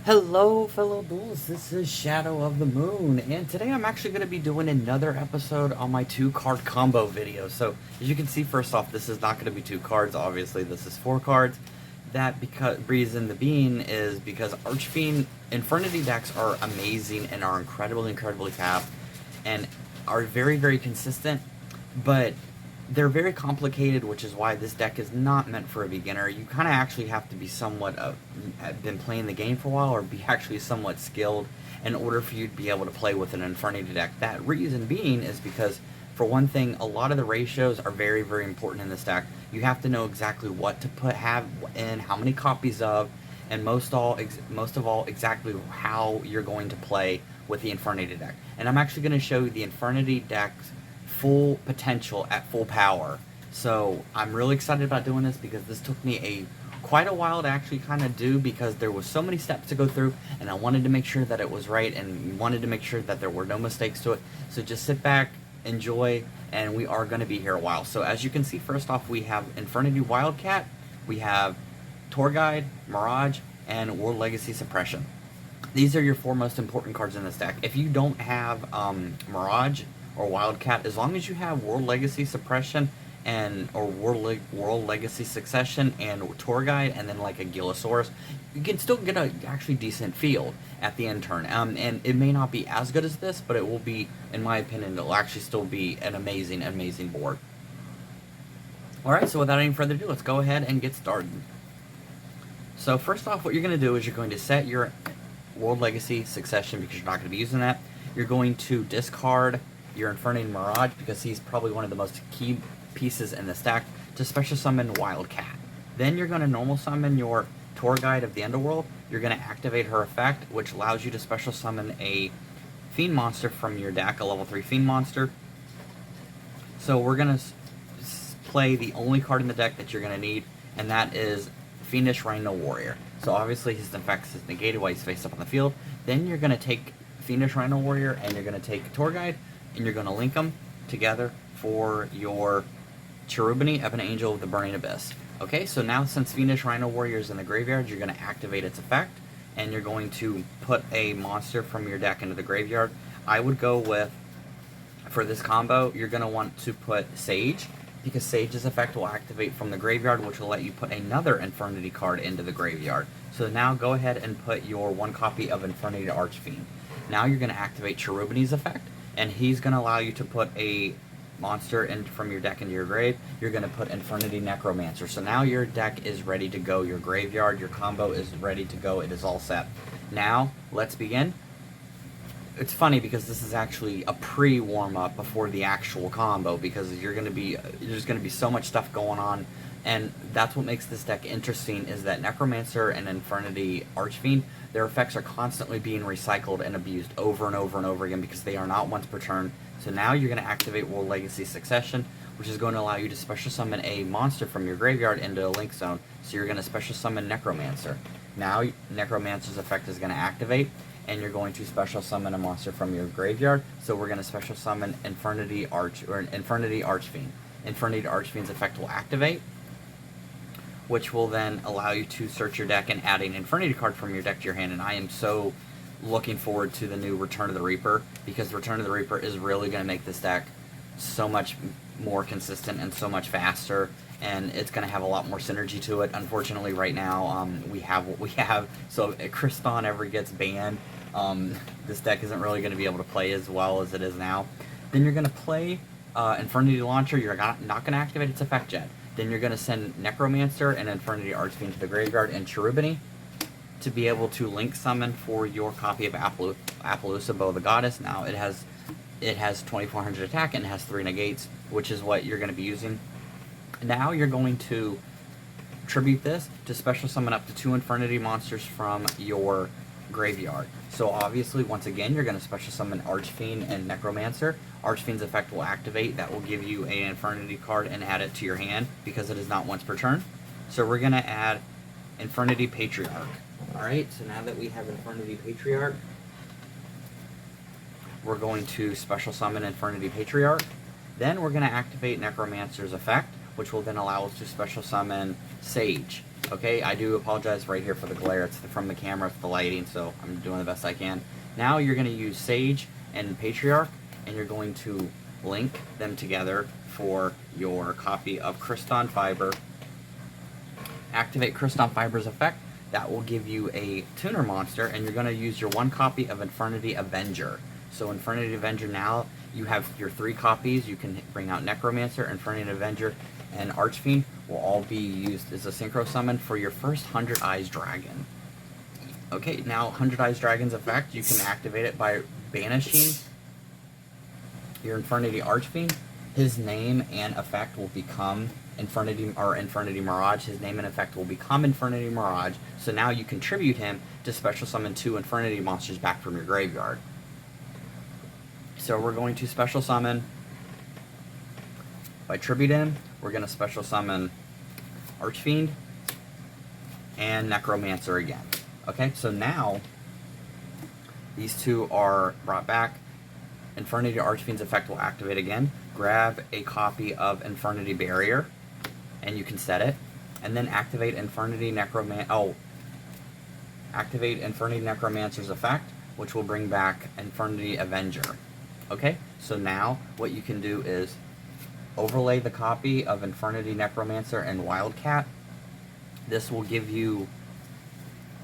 Hello, fellow bulls. This is Shadow of the Moon, and today I'm actually going to be doing another episode on my two-card combo video. So, as you can see, first off, this is not going to be two cards. Obviously, this is four cards. That because reason the being is because Archfiend Infernity decks are amazing and are incredibly fast, and are very consistent, but they're very complicated, which is why this deck is not meant for a beginner. You kind of actually have to be somewhat been playing the game for a while, or be actually somewhat skilled in order for you to be able to play with an Infernity deck. That reason being is because, for one thing, a lot of the ratios are very important in this deck. You have to know exactly what to have in, how many copies of, and most of all, exactly how you're going to play with the Infernity deck. And I'm actually going to show you the Infernity deck's full potential at full power. So I'm really excited about doing this because this took me quite a while to actually kind of do, because there was so many steps to go through, and I wanted to make sure that it was right and wanted to make sure that there were no mistakes to it. So just sit back, enjoy, and we are going to be here a while. So as you can see, first off, we have Infernity Wildcat, we have Tour Guide, Mirage, and World Legacy Suppression. These are your four most important cards in this deck. If you don't have Mirage or Wildcat, as long as you have World Legacy Suppression or World Legacy Succession and Tour Guide, and then like a Gillosaurus, you can still get a actually decent field at the end turn. And it may not be as good as this, but it will be, in my opinion, it'll actually still be an amazing board. Alright, so without any further ado, let's go ahead and get started. So first off, what you're going to do is you're going to set your World Legacy Succession, because you're not going to be using that. You're going to discard your Infernity Mirage, because he's probably one of the most key pieces in the stack, to special summon Wildcat. Then you're going to normal summon your Tour Guide of the Underworld. You're going to activate her effect, which allows you to special summon a Fiend monster from your deck, a level 3 Fiend monster. So we're going to play the only card in the deck that you're going to need, and that is Fiendish Rhino Warrior. So obviously his effects is negated while he's face up on the field. Then you're going to take Fiendish Rhino Warrior, and you're going to take Tour Guide, and you're going to link them together for your Cherubini of an Angel of the Burning Abyss. Okay, so now since Fiendish Rhino Warrior is in the graveyard, you're going to activate its effect, and you're going to put a monster from your deck into the graveyard. I would go with, for this combo, you're going to want to put Sage, because Sage's effect will activate from the graveyard, which will let you put another Infernity card into the graveyard. So now go ahead and put your one copy of Infernity Archfiend. Now you're going to activate Cherubini's effect, and he's going to allow you to put a monster from your deck into your grave. You're going to put Infernity Necromancer. So now your deck is ready to go. Your graveyard, your combo is ready to go. It is all set. Now, let's begin. It's funny because this is actually a pre-warm-up before the actual combo, because there's going to be so much stuff going on, and that's what makes this deck interesting, is that Necromancer and Infernity Archfiend, their effects are constantly being recycled and abused over and over again, because they are not once per turn. So now you're going to activate World Legacy Succession, which is going to allow you to special summon a monster from your graveyard into a link zone. So you're going to special summon Necromancer. Now Necromancer's effect is going to activate, and you're going to special summon a monster from your graveyard. So we're going to special summon Infernity Archfiend. Infernity Archfiend's effect will activate, which will then allow you to search your deck and add an Infernity card from your deck to your hand. And I am so looking forward to the new Return of the Reaper, because Return of the Reaper is really going to make this deck so much more consistent and so much faster, and it's going to have a lot more synergy to it. Unfortunately, right now, we have what we have, so if Kriston ever gets banned, this deck isn't really going to be able to play as well as it is now. Then you're going to play Infernity Launcher. You're not going to activate its effect yet. Then you're going to send Necromancer and Infernity Archfiend to the graveyard, and Cherubini to be able to link summon for your copy of Appaloosa, Bow of the Goddess. Now it has 2400 attack and it has 3 negates, which is what you're going to be using. Now you're going to tribute this to special summon up to 2 Infernity monsters from your graveyard. So obviously, once again, you're going to special summon Archfiend and Necromancer. Archfiend's effect will activate. That will give you an Infernity card and add it to your hand, because it is not once per turn. So we're going to add Infernity Patriarch. Alright, so now that we have Infernity Patriarch, we're going to special summon Infernity Patriarch. Then we're going to activate Necromancer's effect, which will then allow us to special summon Sage. Okay, I do apologize right here for the glare. It's from the camera, it's the lighting, so I'm doing the best I can. Now you're going to use Sage and Patriarch, and you're going to link them together for your copy of Cryston Fiber. Activate Cryston Fiber's effect. That will give you a tuner monster, and you're going to use your 1 copy of Infernity Avenger. So Infernity Avenger, now you have your 3 copies. You can bring out Necromancer, Infernity Avenger, and Archfiend will all be used as a synchro summon for your first 100 Eyes Dragon. Okay, now 100 Eyes Dragon's effect, you can activate it by banishing your Infernity Archfiend. His name and effect will become Infernity Mirage. His name and effect will become Infernity Mirage. So now you contribute him to special summon 2 Infernity monsters back from your graveyard. So we're going to special summon, by tribute him, we're going to special summon Archfiend and Necromancer again. Okay, so now these 2 are brought back. Infernity Archfiend's effect will activate again. Grab a copy of Infernity Barrier, and you can set it. And then activate Infernity Necromancer's effect, which will bring back Infernity Avenger. Okay, so now what you can do is overlay the copy of Infernity Necromancer and Wildcat. This will give you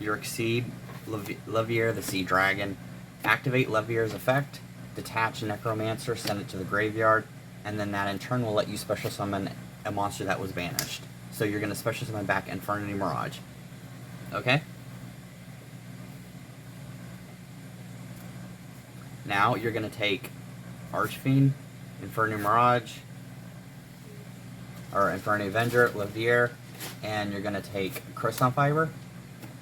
your Exceed Levier, the Sea Dragon. Activate Levier's effect, detach Necromancer, send it to the graveyard, and then that in turn will let you special summon a monster that was banished. So you're going to special summon back Infernity Mirage. Okay? Now you're going to take Archfiend, Infernity Mirage, or Infernity Avenger, Levier, and you're going to take Cryston Fiber,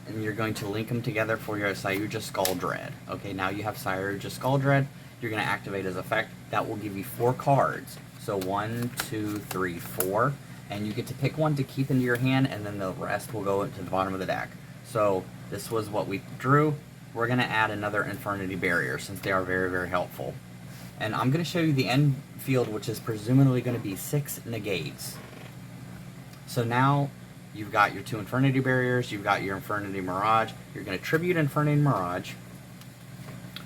and you're going to link them together for your Sayuja Skull Dread. Okay, now you have Sayuja Skull Dread. You're going to activate his effect. That will give you 4 cards. So 1, 2, 3, 4. And you get to pick one to keep into your hand, and then the rest will go into the bottom of the deck. So this was what we drew. We're going to add another Infernity Barrier, since they are very, very helpful. And I'm going to show you the end field, which is presumably going to be 6 negates. So now you've got your 2 Infernity Barriers, you've got your Infernity Mirage. You're going to tribute Infernity Mirage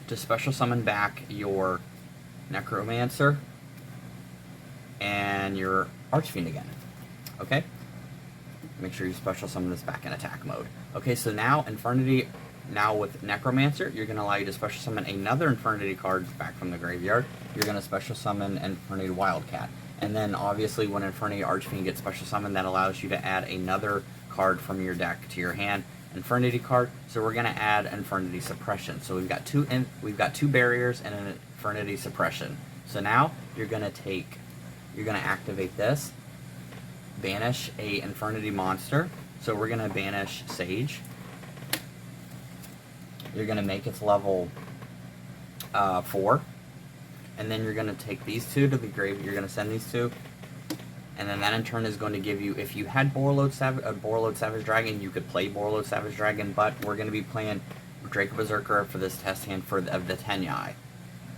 to special summon back your Necromancer and your Archfiend again. Okay? Make sure you special summon this back in attack mode. Okay, so now now with Necromancer, you're going to allow you to special summon another Infernity card back from the graveyard. You're going to special summon Infernity Wildcat. And then obviously when Infernity Archfiend gets special summoned, that allows you to add another card from your deck to your hand. Infernity card. So we're going to add Infernity Suppression. So we've got 2 barriers and an Infernity Suppression. So now you're going to activate this, banish a Infernity monster. So we're going to banish Sage. You're going to make its level 4. And then you're going to take these 2 to the grave. You're going to send these 2. And then that in turn is going to give you, if you had Borreload Savage Dragon, you could play Borreload Savage Dragon, but we're going to be playing Draco Berserker for this test hand of the Tenyai.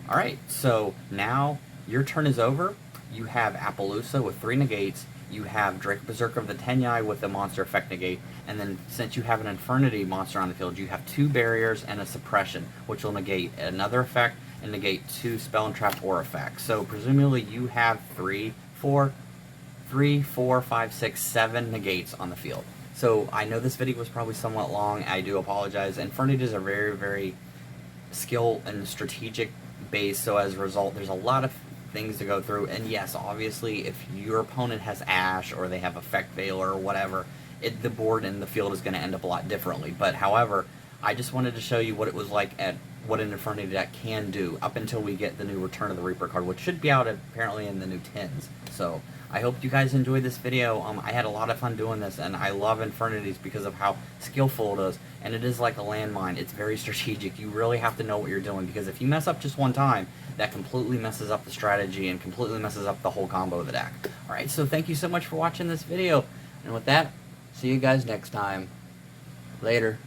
Alright, so now your turn is over. You have Appaloosa with 3 negates. You have Draco Berserker of the Tenyai with the monster effect negate. And then since you have an Infernity monster on the field, you have 2 barriers and a suppression, which will negate another effect and negate 2 spell and trap or effects. So presumably you have 3, 4, 5, 6, 7 negates on the field. So I know this video was probably somewhat long. I do apologize. Infernities are very, very skill and strategic based. So as a result, there's a lot of things to go through. And yes, obviously, if your opponent has Ash or they have Effect Veil or whatever, the board and the field is going to end up a lot differently. But however, I just wanted to show you what it was like at what an Infernity deck can do up until we get the new Return of the Reaper card, which should be out apparently in the new tins. So I hope you guys enjoyed this video. I had a lot of fun doing this, and I love Infernities because of how skillful it is, and it is like a landmine. It's very strategic. You really have to know what you're doing, because if you mess up just one time, that completely messes up the strategy and completely messes up the whole combo of the deck. Alright, so thank you so much for watching this video, and with that, see you guys next time. Later.